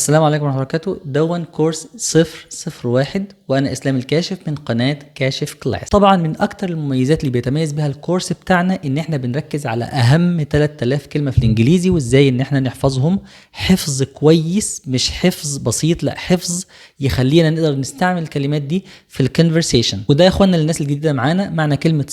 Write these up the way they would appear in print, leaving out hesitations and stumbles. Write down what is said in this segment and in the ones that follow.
السلام عليكم ورحمة الله وبركاته. دون كورس 001 وأنا إسلام الكاشف من قناة كاشف كلاس. طبعا من أكتر المميزات اللي بيتميز بها الكورس بتاعنا إن إحنا بنركز على أهم 3000 كلمة في الإنجليزي وإزاي إن إحنا نحفظهم حفظ كويس، مش حفظ بسيط، لا حفظ يخلينا نقدر نستعمل الكلمات دي في الكونفرسيشن. وده يا إخوانا للناس الجديدة معانا معنى كلمة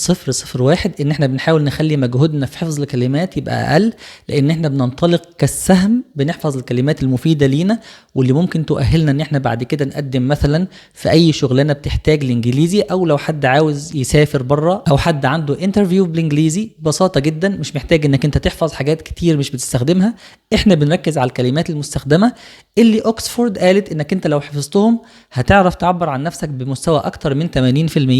001 إن إحنا بنحاول نخلي مجهودنا في حفظ الكلمات يبقى أقل، لأن إحنا بننطلق كالسهم بنحفظ الكلمات المفيدة لينا واللي ممكن تؤهلنا ان احنا بعد كده نقدم مثلا في اي شغلانه بتحتاج الانجليزي، او لو حد عاوز يسافر بره او حد عنده انترفيو بالانجليزي ببساطه جدا مش محتاج انك انت تحفظ حاجات كتير مش بتستخدمها. احنا بنركز على الكلمات المستخدمه اللي اوكسفورد قالت انك انت لو حفظتهم هتعرف تعبر عن نفسك بمستوى اكتر من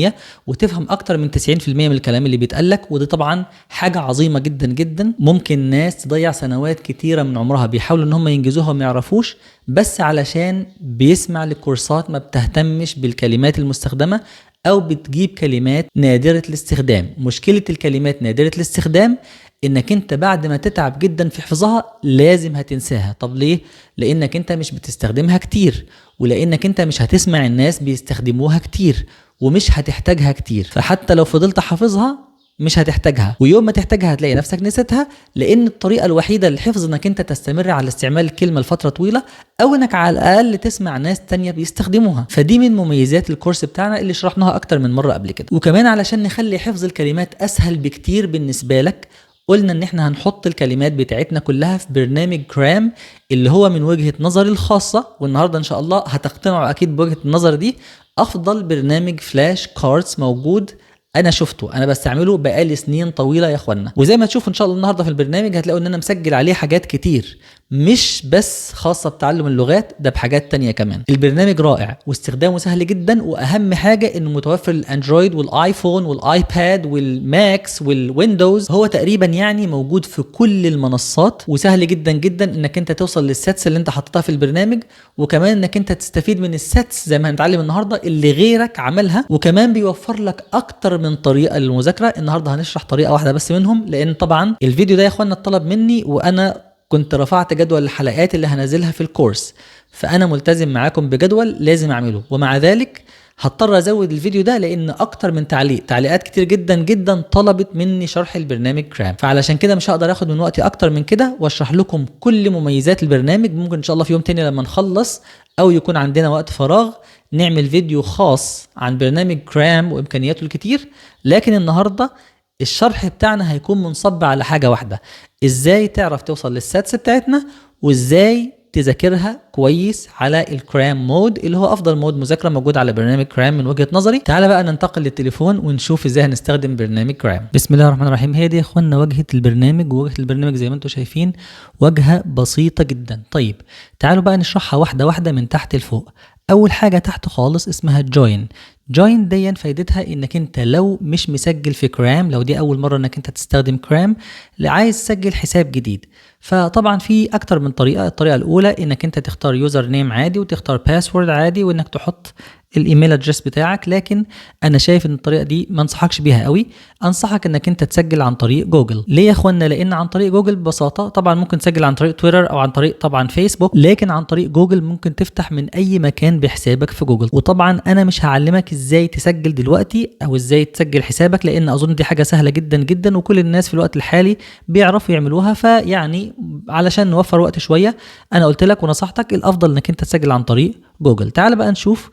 80% وتفهم اكتر من 90% من الكلام اللي بيتقالك. ودي طبعا حاجه عظيمه جدا جدا، ممكن ناس تضيع سنوات كتيره من عمرها بيحاولوا ان هم ينجزوها وما يعرفوش بس علشان بيسمع لكورسات ما بتهتمش بالكلمات المستخدمة أو بتجيب كلمات نادرة الاستخدام. مشكلة الكلمات نادرة الاستخدام إنك أنت بعد ما تتعب جدا في حفظها لازم هتنساها. طب ليه؟ لأنك أنت مش بتستخدمها كتير، ولأنك أنت مش هتسمع الناس بيستخدموها كتير ومش هتحتاجها كتير، فحتى لو فضلت حافظها مش هتحتاجها، ويوم ما تحتاجها هتلاقي نفسك نسيتها. لان الطريقه الوحيده للحفظ انك انت تستمر على استعمال الكلمه لفتره طويله، او انك على الاقل تسمع ناس تانية بيستخدموها. فدي من مميزات الكورس بتاعنا اللي شرحناها اكتر من مره قبل كده. وكمان علشان نخلي حفظ الكلمات اسهل بكتير بالنسبه لك قلنا ان احنا هنحط الكلمات بتاعتنا كلها في برنامج كرام اللي هو من وجهه نظري الخاصه، والنهارده ان شاء الله هتقتنعوا اكيد بوجهه النظر دي، افضل برنامج فلاش كاردز موجود. انا شفته، انا بستعمله بقالي سنين طويله يا اخوانا، وزي ما تشوفوا ان شاء الله النهارده في البرنامج هتلاقوا ان انا مسجل عليه حاجات كتير مش بس خاصه بتعلم اللغات، ده بحاجات تانية كمان. البرنامج رائع واستخدامه سهل جدا، واهم حاجه انه متوفر للاندرويد والايفون والايباد والماكس والويندوز، هو تقريبا يعني موجود في كل المنصات، وسهل جدا جدا انك انت توصل للسيتس اللي انت حطيتها في البرنامج، وكمان انك انت تستفيد من السيتس زي ما هنتعلم النهارده اللي غيرك عملها. وكمان بيوفر لك اكتر من طريقه للمذاكره. النهارده هنشرح طريقه واحده بس منهم، لان طبعا الفيديو ده يا اخوانا اتطلب مني وانا كنت رفعت جدول الحلقات اللي هنزلها في الكورس، فانا ملتزم معاكم بجدول لازم اعمله، ومع ذلك هضطر ازود الفيديو ده لان اكتر من تعليقات كتير جدا جدا طلبت مني شرح البرنامج كرام، فعلشان كده مش هقدر اخد من وقتي اكتر من كده واشرح لكم كل مميزات البرنامج. ممكن ان شاء الله في يوم تاني لما نخلص او يكون عندنا وقت فراغ نعمل فيديو خاص عن برنامج كرام وامكانياته الكتير، لكن النهارده الشرح بتاعنا هيكون منصب على حاجة واحدة: ازاي تعرف توصل للساتس بتاعتنا وازاي تذاكرها كويس على الكرام مود اللي هو افضل مود مذاكره موجود على برنامج كرام من وجهه نظري. تعال بقى ننتقل للتليفون ونشوف ازاي هنستخدم برنامج كرام. بسم الله الرحمن الرحيم. هي دي يا اخوانا واجهه البرنامج، وواجهه البرنامج زي ما انتم شايفين واجهه بسيطه جدا. طيب تعالوا بقى نشرحها واحده واحده من تحت لفوق. اول حاجه تحت خالص اسمها جوين. جوين دي فايدتها انك انت لو مش مسجل في كرام، لو دي اول مره انك انت تستخدم كرام، عايز تسجل حساب جديد، فطبعا في اكتر من طريقه. الطريقه الاولى انك انت تختار يوزر نيم عادي وتختار باسورد عادي وانك تحط الايميل ادريس بتاعك، لكن انا شايف ان الطريقه دي ما انصحكش بيها قوي. انصحك انك انت تسجل عن طريق جوجل. ليه يا اخوانا؟ لان عن طريق جوجل ببساطه طبعا ممكن تسجل عن طريق تويتر او عن طريق طبعا فيسبوك، لكن عن طريق جوجل ممكن تفتح من اي مكان بحسابك في جوجل. وطبعا انا مش هعلمك ازاي تسجل دلوقتي او ازاي تسجل حسابك، لان اظن دي حاجه سهله جدا جدا وكل الناس في الوقت الحالي بيعرفوا يعملوها، فيعني علشان نوفر وقت شويه انا قلت لك ونصحتك الافضل انك انت تسجل عن طريق جوجل. تعال بقى نشوف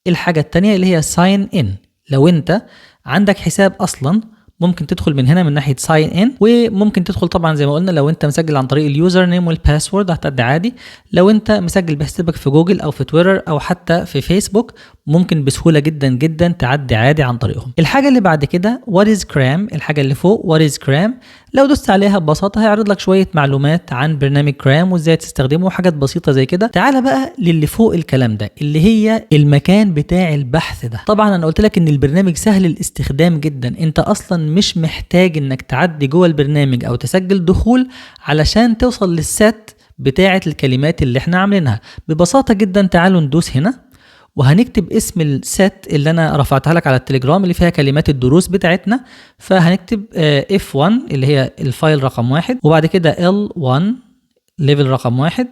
الحاجة التانية اللي هي ساين ان. لو انت عندك حساب اصلا ممكن تدخل من هنا من ناحية ساين ان، وممكن تدخل طبعا زي ما قلنا لو انت مسجل عن طريق اليوزر نيم والباسورد هتعدي عادي. لو انت مسجل بحسابك في جوجل او في تويتر او حتى في فيسبوك ممكن بسهولة جدا جدا تعدي عادي عن طريقهم. الحاجة اللي بعد كده what is كرام. الحاجة اللي فوق what is كرام، لو دوست عليها ببساطة هيعرض لك شوية معلومات عن برنامج كرام وازاي تستخدمه وحاجات بسيطة زي كده. تعال بقى للي فوق الكلام ده اللي هي المكان بتاع البحث ده. طبعا انا قلت لك ان البرنامج سهل الاستخدام جدا، انت اصلا مش محتاج انك تعدي جوه البرنامج او تسجل دخول علشان توصل للسات بتاعة الكلمات اللي احنا عاملينها. ببساطة جدا تعالوا ندوس هنا وهنكتب اسم السات اللي انا رفعتها لك على التليجرام اللي فيها كلمات الدروس بتاعتنا، فهنكتب F1 اللي هي الفايل رقم 1، وبعد كده L1 ليفل رقم 1،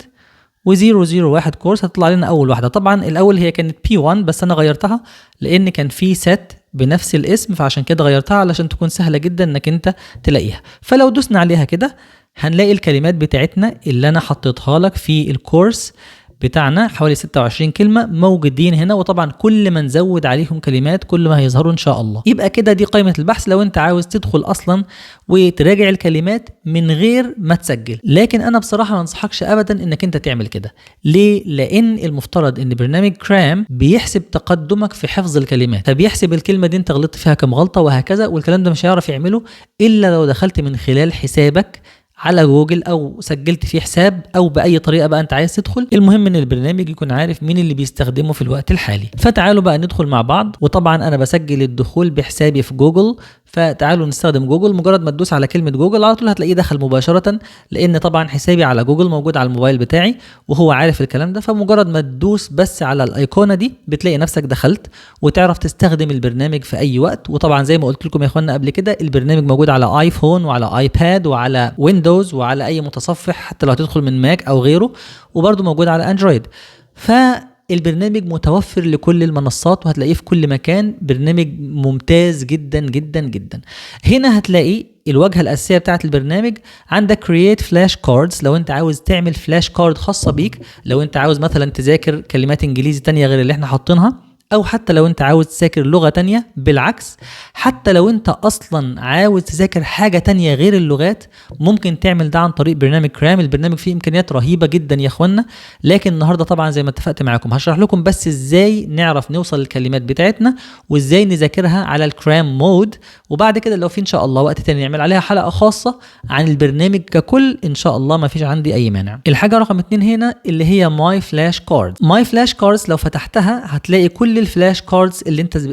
و001 كورس هتطلع لنا اول واحده. طبعا الاول هي كانت P1 بس انا غيرتها لان كان في set بنفس الاسم، فعشان كده غيرتها علشان تكون سهله جدا انك انت تلاقيها. فلو دوسنا عليها كده هنلاقي الكلمات بتاعتنا اللي انا حطيتها لك في الكورس بتاعنا، حوالي 26 كلمة موجودين هنا، وطبعا كل ما نزود عليهم كلمات كل ما هيظهروا ان شاء الله. يبقى كده دي قائمة البحث لو انت عاوز تدخل اصلا وتراجع الكلمات من غير ما تسجل. لكن انا بصراحة ما انصحكش ابدا انك انت تعمل كده. ليه؟ لان المفترض ان برنامج كرام بيحسب تقدمك في حفظ الكلمات، فبيحسب الكلمة دي انت غلطت فيها كم غلطة وهكذا، والكلام ده مش هيعرف يعمله الا لو دخلت من خلال حسابك على جوجل او سجلت فيه حساب او باي طريقه بقى انت عايز تدخل. المهم ان البرنامج يكون عارف مين اللي بيستخدمه في الوقت الحالي. فتعالوا بقى ندخل مع بعض، وطبعا انا بسجل الدخول بحسابي في جوجل، فتعالوا نستخدم جوجل. مجرد ما تدوس على كلمه جوجل على طول هتلاقيه دخل مباشره، لان طبعا حسابي على جوجل موجود على الموبايل بتاعي وهو عارف الكلام ده. فمجرد ما تدوس بس على الايقونه دي بتلاقي نفسك دخلت وتعرف تستخدم البرنامج في اي وقت. وطبعا زي ما قلت لكم يا اخوانا قبل كده، البرنامج موجود على ايفون وعلى ايباد وعلى ويندوز وعلى اي متصفح، حتى لو هتدخل من ماك او غيره، وبرده موجود على اندرويد. فالبرنامج متوفر لكل المنصات وهتلاقيه في كل مكان. برنامج ممتاز جدا جدا جدا. هنا هتلاقي الواجهه الاساسيه بتاعه البرنامج، عندك create flash cards لو انت عاوز تعمل فلاش كارد خاصه بيك، لو انت عاوز مثلا تذاكر كلمات انجليزي تانية غير اللي احنا حاطينها، او حتى لو انت عاوز تذاكر لغة تانية. بالعكس، حتى لو انت اصلا عاوز تذاكر حاجة تانية غير اللغات ممكن تعمل ده عن طريق برنامج كرام. البرنامج فيه امكانيات رهيبة جدا يا اخوانا، لكن النهاردة طبعا زي ما اتفقت معاكم هشرح لكم بس ازاي نعرف نوصل للكلمات بتاعتنا وازاي نذاكرها على الكرام مود، وبعد كده لو في ان شاء الله وقت تاني نعمل عليها حلقة خاصة عن البرنامج ككل ان شاء الله، ما فيش عندي اي مانع. الحاجة رقم 2 هنا اللي هي ماي فلاش كارد. ماي فلاش كاردز لو فتحتها هتلاقي كل الفلاش كاردز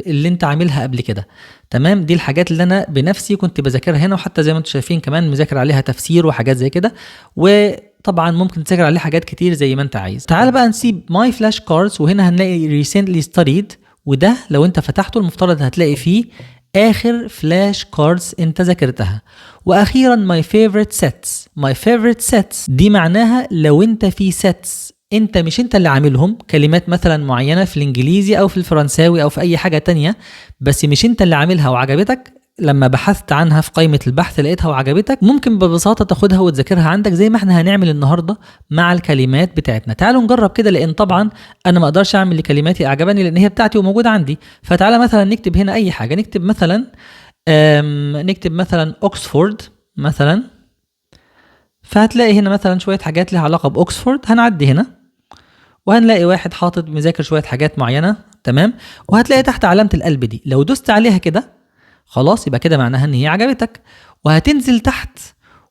اللي انت عاملها قبل كده. تمام، دي الحاجات اللي انا بنفسي كنت بذاكرها هنا، وحتى زي ما انتم شايفين كمان مذاكر عليها تفسير وحاجات زي كده، وطبعا ممكن تذاكر عليه حاجات كتير زي ما انت عايز. تعال بقى نسيب ماي فلاش كاردز، وهنا هنلاقي recently studied، وده لو انت فتحته المفترض هتلاقي فيه اخر فلاش كاردز انت ذاكرتها. واخيرا my favorite sets. my favorite sets دي معناها لو انت في sets انت مش انت اللي عاملهم، كلمات مثلا معينة في الانجليزي او في الفرنساوي او في اي حاجة تانية، بس مش انت اللي عاملها وعجبتك، لما بحثت عنها في قائمة البحث لقيتها وعجبتك، ممكن ببساطة تاخدها وتذاكرها عندك زي ما احنا هنعمل النهاردة مع الكلمات بتاعتنا. تعالوا نجرب كده، لان طبعا انا ما اقدرش اعمل لكلماتي اعجبني لان هي بتاعتي وموجودة عندي. فتعالى مثلا نكتب هنا اي حاجة، نكتب مثلا اوكسفورد مثلا، فهتلاقي هنا مثلا شوية حاجات لها علاقة باوكسفورد. هنعدي هنا وهنلاقي واحد حاطط مذاكر شوية حاجات معينة. تمام، وهتلاقي تحت علامة القلب دي لو دوست عليها كده خلاص يبقى كده معناها ان هي عجبتك، وهتنزل تحت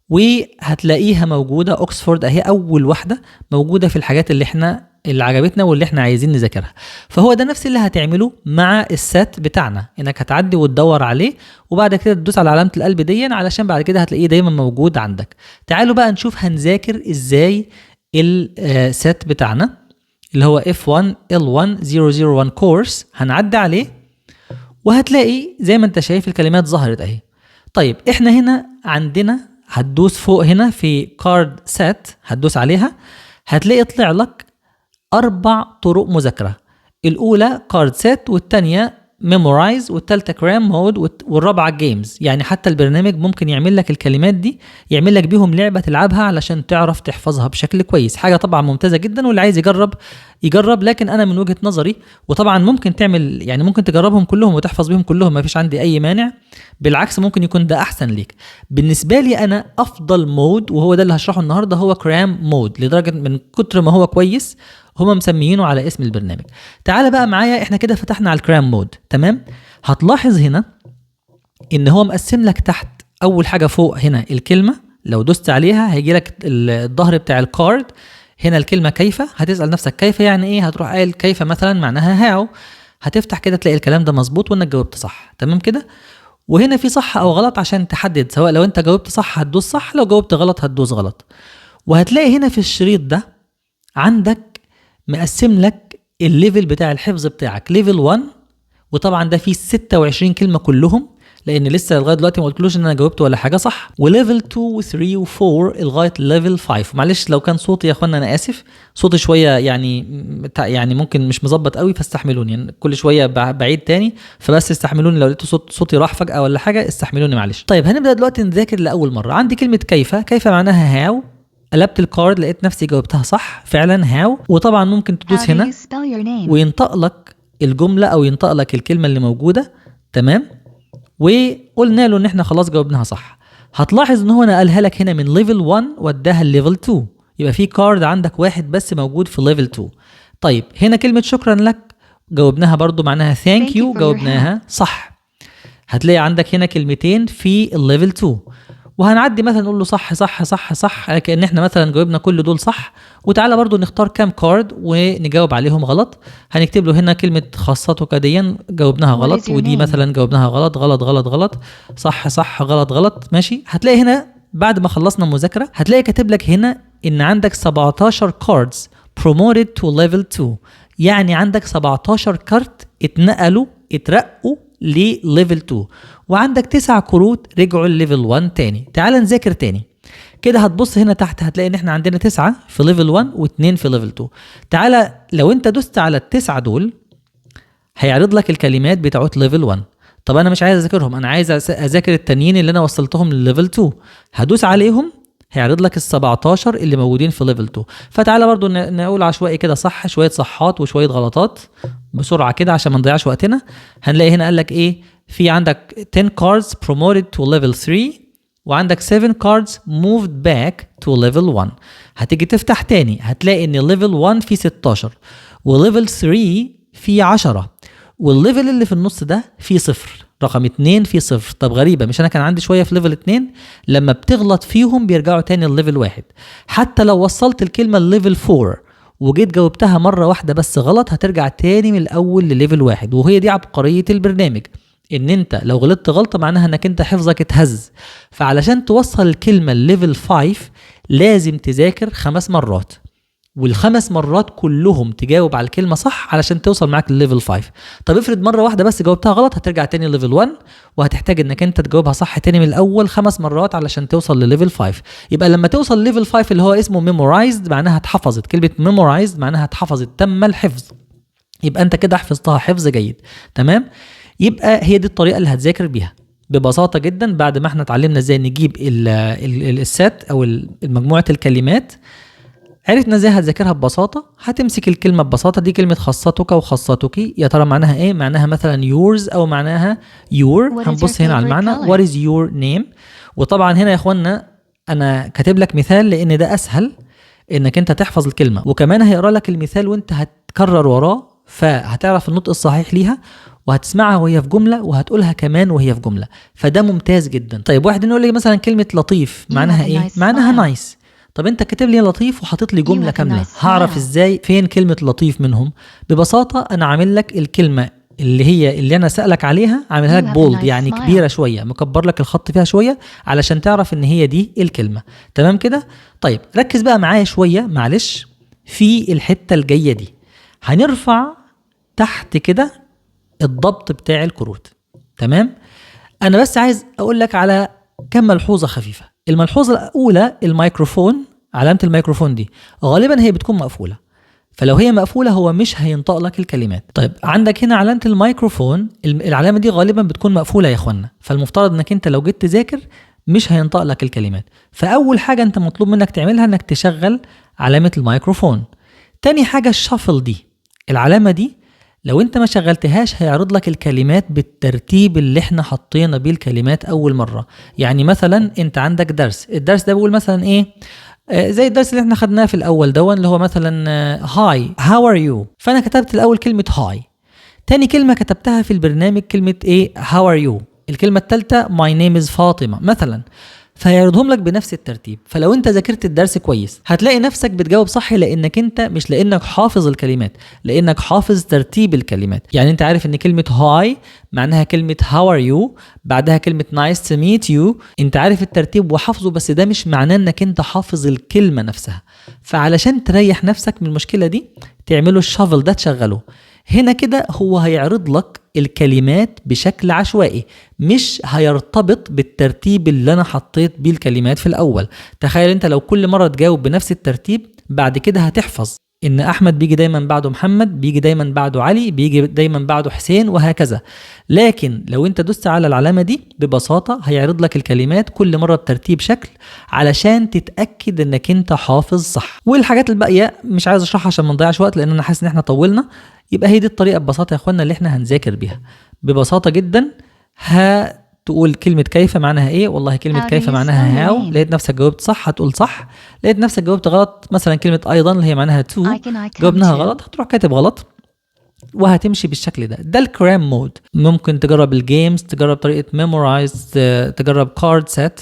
وهتلاقيها موجودة اوكسفورد اهي اول واحدة موجودة في الحاجات اللي عجبتنا واللي احنا عايزين نذاكرها. فهو ده نفس اللي هتعمله مع السات بتاعنا، انك هتعدي وتدور عليه وبعد كده تدوس على علامة القلب دي علشان بعد كده هتلاقيه دايما موجود عندك. تعالوا بقى نشوف هنذاكر ازاي السات بتاعنا اللي هو F1 L1 001 كورس. هنعدي عليه وهتلاقي زي ما انت شايف الكلمات ظهرت اهي. طيب احنا هنا عندنا هتدوس فوق هنا في كارد سات، هتدوس عليها هتلاقي طلع لك 4 طرق مذاكرة. الاولى كارد سات، والثانيه ميمورايز، والثالثه كرام مود، والرابعه جيمز. يعني حتى البرنامج ممكن يعمل لك الكلمات دي، يعمل لك بيهم لعبه تلعبها علشان تعرف تحفظها بشكل كويس. حاجه طبعا ممتازه جدا، واللي عايز يجرب. لكن انا من وجهه نظري، وطبعا ممكن تعمل يعني ممكن تجربهم كلهم وتحفظ بيهم كلهم، ما فيش عندي اي مانع، بالعكس ممكن يكون ده احسن ليك. بالنسبه لي انا افضل مود وهو ده اللي هشرحه النهارده هو كرام مود، لدرجه من كتر ما هو كويس هما مسميينه على اسم البرنامج. تعال بقى معايا، احنا كده فتحنا على الكرام مود. تمام، هتلاحظ هنا ان هو مقسم لك تحت اول حاجه فوق هنا الكلمه، لو دوست عليها هيجي لك الظهر بتاع الكارد هنا الكلمه كيف. هتسال نفسك كيف يعني ايه، هتروح قايل كيف مثلا معناها هاو، هتفتح كده تلاقي الكلام ده مظبوط وانك جاوبت صح. تمام كده، وهنا في صح او غلط عشان تحدد، سواء لو انت جاوبت صح هتدوس صح، لو جاوبت غلط هتدوس غلط. وهتلاقي هنا في الشريط ده عندك مقسم لك الليفل بتاع الحفظ بتاعك، ليفل 1، وطبعا ده فيه 26 كلمة كلهم. لان لسه لغايه دلوقتي ما قلتلوش ان انا جاوبت ولا حاجه صح. وليفل 2 و3 و4 لغايه ليفل 5. معلش لو كان صوتي يا اخوانا انا اسف، صوتي شويه يعني ممكن مش مظبط قوي، فاستحملوني يعني كل شويه بعيد تاني، فبس استحملوني لو لقيتوا صوتي راح فجاه ولا حاجه، استحملوني معلش. طيب هنبدا دلوقتي نذاكر لاول مره. عندي كلمه كيف معناها هاو. قلبت الكارد لقيت نفسي جاوبتها صح فعلا هاو. وطبعا ممكن تدوس هنا وينطق لك الجمله او ينطق لك الكلمه اللي موجوده. تمام، وقلنا له ان احنا خلاص جاوبناها صح. هتلاحظ ان هو نقلها لك هنا من ليفل 1 وداها لليفل 2، يبقى في كارد عندك واحد بس موجود في ليفل 2. طيب هنا كلمه شكرا لك جاوبناها برضو معناها ثانك يو، جاوبناها صح. هتلاقي عندك هنا كلمتين في الليفل 2، وهنعدي مثلا نقول له صح صح صح صح كأن احنا مثلا جاوبنا كل دول صح. وتعالى برضو نختار كام كارد ونجاوب عليهم غلط. هنكتب له هنا كلمة خاصتك ديا جاوبناها غلط، ودي مثلا جاوبناها غلط غلط غلط غلط، صح صح غلط غلط. ماشي، هتلاقي هنا بعد ما خلصنا المذاكرة هتلاقي كاتب لك هنا ان عندك 17 كاردز promoted to level 2، يعني عندك 17 كارت اترقوا لليفل 2، وعندك 9 كروت رجعوا لليفل 1 تاني. تعال نذاكر تاني كده. هتبص هنا تحت هتلاقي ان احنا عندنا 9 في ليفل 1 و2 في ليفل 2. تعال لو انت دوست على ال9 دول هيعرض لك الكلمات بتاعت ليفل 1. طب انا مش عايز اذاكرهم، انا عايز اذاكر التانيين اللي انا وصلتهم لليفل 2. هدوس عليهم هيعرض لك ال17 اللي موجودين في ليفل 2. فتعالى برضو نقول عشوائي كده صح، شويه صحات وشويه غلطات بسرعه كده عشان ما نضيعش وقتنا. هنلاقي هنا قال لك ايه، في عندك 10 cards promoted to level 3 وعندك 7 cards moved back to level 1. هتيجي تفتح تاني هتلاقي ان level 1 فيه 16 وليفل 3 فيه 10 والليفل اللي في النص ده فيه 0. رقم 2 فيه 0. طب غريبة، مش انا كان عندي شوية في ليفل 2 لما بتغلط فيهم بيرجعوا تاني لليفل 1. حتى لو وصلت الكلمة لليفل 4 وجيت جاوبتها مرة واحدة بس غلط هترجع تاني من الاول لليفل 1. وهي دي عبقرية البرنامج، ان انت لو غلطت غلطة معناها انك انت حفظك اتهز. فعلشان توصل الكلمة لليفل 5 لازم تذاكر 5 مرات، وال5 مرات كلهم تجاوب على الكلمة صح علشان توصل معاك لليفل 5. طب افرض مرة واحدة بس جاوبتها غلط هترجع تاني لليفل 1 وهتحتاج انك انت تجاوبها صح تاني من الاول 5 مرات علشان توصل لليفل 5. يبقى لما توصل لليفل 5 اللي هو اسمه ميمورايزد معناها اتحفظت. كلمة ميمورايزد معناها اتحفظت، تم الحفظ. يبقى انت كده حفظتها حفظ جيد. تمام، يبقى هي دي الطريقة اللي هتذاكر بيها ببساطة جدا. بعد ما احنا اتعلمنا ازاي نجيب السات او مجموعة الكلمات، عرفنا ازاي هتذاكرها ببساطة. هتمسك الكلمة ببساطة، دي كلمة خاصتك وخاصتك، يا ترى معناها ايه؟ معناها مثلا yours او معناها your. هنبص هنا على المعنى what is your name. وطبعا هنا يا اخوانا انا كاتب لك مثال لان ده اسهل انك انت تحفظ الكلمة، وكمان هيقرا لك المثال وانت هتكرر وراه فهتعرف النطق الصحيح ليها، وهتسمعها وهي في جملة وهتقولها كمان وهي في جملة، فده ممتاز جدا. طيب واحد يقول لي مثلا كلمة لطيف معناها ايه؟ معناها نايس. طب انت كاتب لي لطيف وحاطط لي جمله كامله، هعرف ازاي فين كلمه لطيف منهم؟ ببساطه انا عامل لك الكلمه اللي انا سالك عليها عاملها لك بولد، يعني كبيره شويه، مكبر لك الخط فيها شويه علشان تعرف ان هي دي الكلمه. تمام كده؟ طيب ركز بقى معايا شويه معلش في الحته الجايه دي. هنرفع تحت كده الضبط بتاع الكروت. تمام، انا بس عايز اقول لك على كم ملحوظه خفيفه. الملحوظه الاولى الميكروفون، علامه الميكروفون دي غالبا هي بتكون مقفوله، فلو هي مقفوله هو مش هينطق لك الكلمات. طيب عندك هنا علامه الميكروفون، العلامه دي غالبا بتكون مقفوله يا اخوانا، فالمفترض انك انت لو جيت تذاكر مش هينطق لك الكلمات. فاول حاجه انت مطلوب منك تعملها انك تشغل علامه الميكروفون. تاني حاجه الشافل دي، العلامه دي لو انت ما شغلتهاش هيعرض لك الكلمات بالترتيب اللي احنا حطينا بيه الكلمات اول مرة. يعني مثلا انت عندك الدرس ده بيقول مثلا ايه، زي الدرس اللي احنا خدناه في الاول دون اللي هو مثلا هاي هاو ار يو، فانا كتبت الاول كلمة هاي. تاني كلمة كتبتها في البرنامج كلمة ايه، هاو ار يو. الكلمة الثالثة ماي نيم از فاطمة مثلا، فهيعرضهم لك بنفس الترتيب. فلو انت ذاكرت الدرس كويس هتلاقي نفسك بتجاوب صح، لانك انت مش لانك حافظ الكلمات، لانك حافظ ترتيب الكلمات. يعني انت عارف ان كلمة هاي معناها كلمة هاو ار يو، بعدها كلمة نايس تو ميت يو. انت عارف الترتيب وحافظه، بس ده مش معناه انك انت حافظ الكلمة نفسها. فعلشان تريح نفسك من المشكلة دي تعمله الشافل ده، تشغله هنا كده، هو هيعرض لك الكلمات بشكل عشوائي، مش هيرتبط بالترتيب اللي انا حطيت بيه الكلمات في الاول. تخيل انت لو كل مرة تجاوب بنفس الترتيب، بعد كده هتحفظ ان احمد بيجي دايما بعده محمد، بيجي دايما بعده علي، بيجي دايما بعده حسين، وهكذا. لكن لو انت دوست على العلامة دي ببساطة هيعرض لك الكلمات كل مرة بترتيب شكل علشان تتأكد انك انت حافظ صح. والحاجات الباقية مش عايز اشرحها عشان ما نضيعش وقت، لان انا حاسس ان احنا طولنا. يبقى هي دي الطريقة ببساطة يا اخوانا اللي احنا هنذاكر بيها ببساطة جدا. تقول كلمة كيف معناها ايه؟ والله كلمة How do كيف you معناها spell your هاو، name? لقيت نفسك جاوبت صح هتقول صح، لقيت نفسك جاوبت غلط مثلا كلمة ايضا اللي هي معناها تو I come جاوبناها to. غلط، هتروح كاتب غلط وهتمشي بالشكل ده الكرام مود. ممكن تجرب الجيمز، تجرب طريقة ميمورايز، تجرب كارد سيت،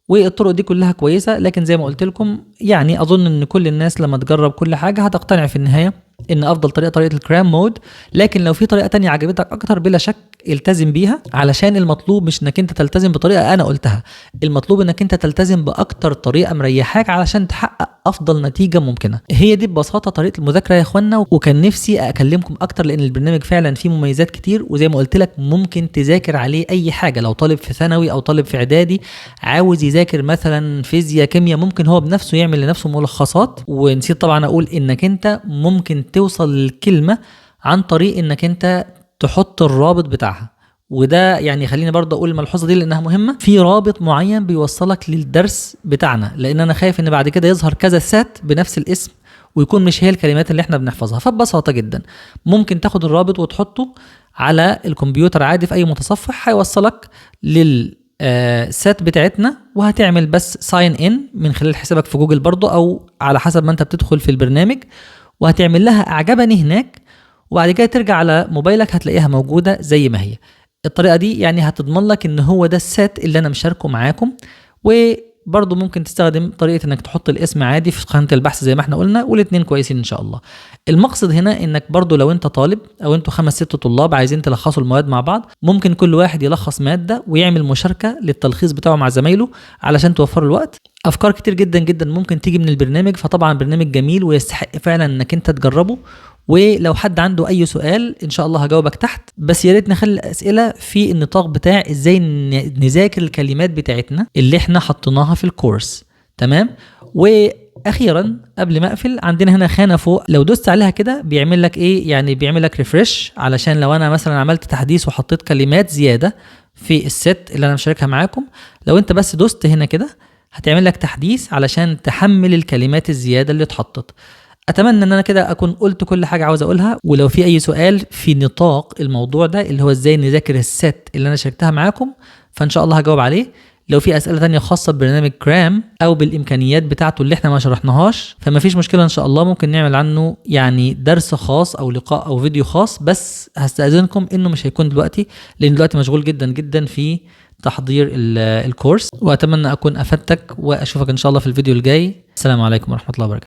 والطرق دي كلها كويسة. لكن زي ما قلت لكم يعني اظن ان كل الناس لما تجرب كل حاجة هتقتنع في النهاية ان افضل طريقة الكرام مود. لكن لو في طريقة تانية عجبتك اكتر بلا شك التزم بيها، علشان المطلوب مش انك انت تلتزم بطريقة انا قلتها، المطلوب انك انت تلتزم باكتر طريقة مريحاك علشان تحقق افضل نتيجة ممكنة. هي دي ببساطة طريقة المذاكرة يا اخوانا. وكان نفسي اكلمكم اكتر لان البرنامج فعلا فيه مميزات كتير، وزي ما قلت لك ممكن تذاكر عليه اي حاجة. لو طالب في ثانوي او طالب في اعدادي عاوز يذاكر مثلا فيزياء كيمياء، ممكن هو بنفسه يعمل لنفسه ملخصات. ونسيت طبعا اقول انك انت ممكن توصل للكلمة عن طريق انك انت تحط الرابط بتاعها. وده يعني خليني برضه اقول الملحوظه دي لانها مهمه، في رابط معين بيوصلك للدرس بتاعنا، لان انا خايف ان بعد كده يظهر كذا سات بنفس الاسم ويكون مش هي الكلمات اللي احنا بنحفظها. فببساطه جدا ممكن تاخد الرابط وتحطه على الكمبيوتر عادي في اي متصفح، هيوصلك للسات بتاعتنا، وهتعمل بس ساين ان من خلال حسابك في جوجل برضه او على حسب ما انت بتدخل في البرنامج، وهتعمل لها اعجبني هناك، وبعد كده ترجع على موبايلك هتلاقيها موجوده زي ما هي. الطريقه دي يعني هتضمن لك ان هو ده السات اللي انا مشاركه معاكم. وبرضه ممكن تستخدم طريقه انك تحط الاسم عادي في خانه البحث زي ما احنا قلنا، والاثنين كويسين ان شاء الله. المقصد هنا انك برضه لو انت طالب او انتوا 5-6 طلاب عايزين تلخصوا المواد مع بعض، ممكن كل واحد يلخص ماده ويعمل مشاركه للتلخيص بتاعه مع زمايله علشان توفروا الوقت. افكار كتير جدا جدا ممكن تيجي من البرنامج، فطبعا برنامج جميل ويستحق فعلا انك انت تجربه. ولو حد عنده اي سؤال ان شاء الله هجاوبك تحت، بس يا ريت نخلي الاسئله في النطاق بتاع ازاي نذاكر الكلمات بتاعتنا اللي احنا حطيناها في الكورس. تمام. واخيرا قبل ما اقفل، عندنا هنا خانه فوق لو دوست عليها كده بيعمل لك ايه؟ يعني بيعمل لك ريفرش، علشان لو انا مثلا عملت تحديث وحطيت كلمات زياده في الست اللي انا مشاركها معاكم، لو انت بس دوست هنا كده هتعمل لك تحديث علشان تحمل الكلمات الزياده اللي اتحطت. اتمنى ان انا كده اكون قلت كل حاجه عاوز اقولها. ولو في اي سؤال في نطاق الموضوع ده اللي هو ازاي نذاكر الست اللي انا شاركتها معاكم، فان شاء الله هجاوب عليه. لو في اسئله تانية خاصه ببرنامج كرام او بالامكانيات بتاعته اللي احنا ما شرحناهاش، فما فيش مشكله ان شاء الله ممكن نعمل عنه يعني درس خاص او لقاء او فيديو خاص. بس هستأذنكم انه مش هيكون دلوقتي، لان دلوقتي مشغول جدا جدا في تحضير الكورس. واتمنى اكون افدتك، واشوفك ان شاء الله في الفيديو الجاي. السلام عليكم ورحمه الله وبركاته.